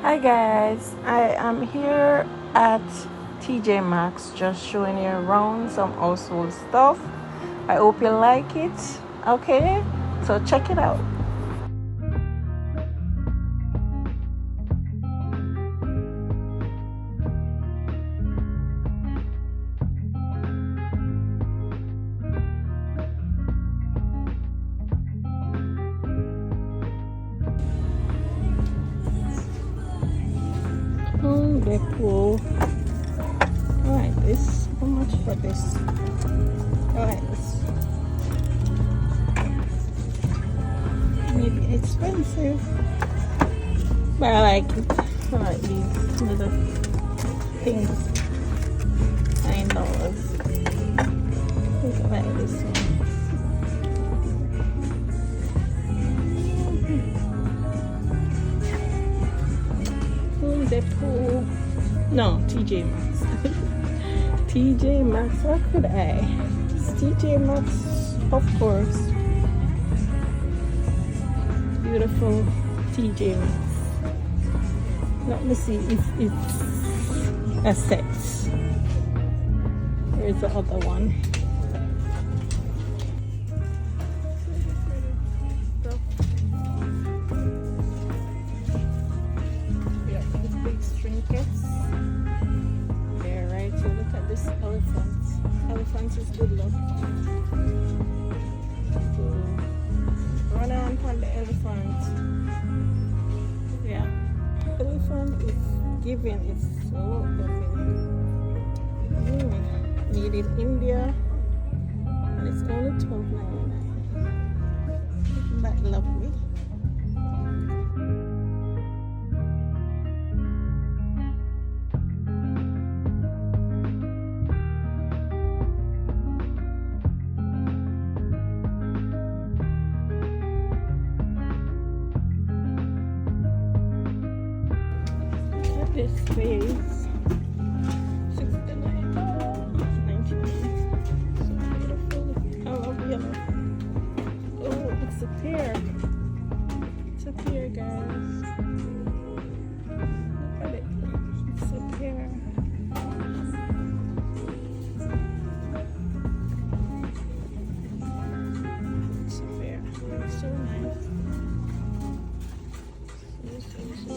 Hi guys, I am here at TJMaxx just showing you around some household stuff. I hope you like it. Okay, so check it out. The pool. Alright, this. How much for this? Alright, this. Maybe expensive, but I like it. I like these little things. $9. I like this one. The pool. No, TJMaxx. TJMaxx. How could I? It's TJMaxx, of course. Beautiful TJMaxx. Let me see if it's a set. Where's the other one? Trinkets there, right? So look at this elephant. Elephant is good luck. So run on from the elephant. Yeah, elephant is giving. It's so made in India, and it's only $12.99. Isn't that lovely? This face $69, $99. So beautiful. I love yellow. Oh, it's a pear. It's a pear, guys. Look at it. It's a pear. It's a pear. It's so nice. So.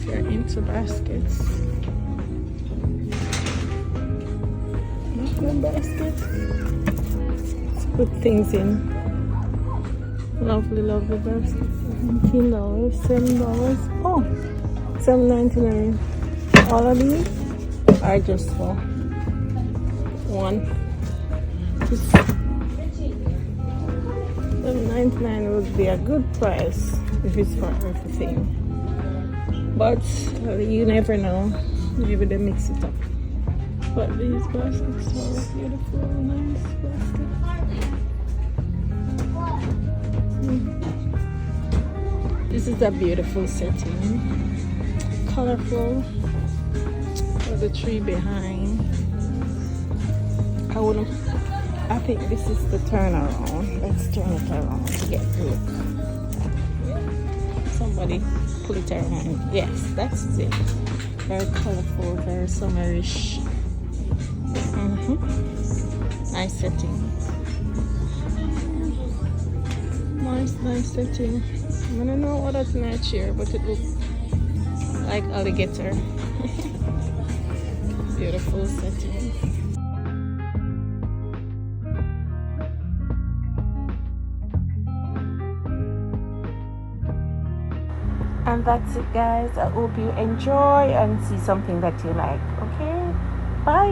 Into baskets. One basket. Let's put things in. Lovely, lovely basket. $17, $7. Oh, $7.99. All of these are just for one. Just $7.99 would be a good price if it's for everything. But you never know. Maybe they mix it up. But these baskets are beautiful, nice basket. This is a beautiful setting. Colorful. With the tree behind. I think this is the turnaround. Let's turn it around to get a look. Somebody pull it around. Yes, that's it. Very colorful, very summerish. Nice setting. Nice setting. I don't know what that's not here, but it looks like alligator. Beautiful setting. And that's it, guys. I hope you enjoy and see something that you like. Okay, bye.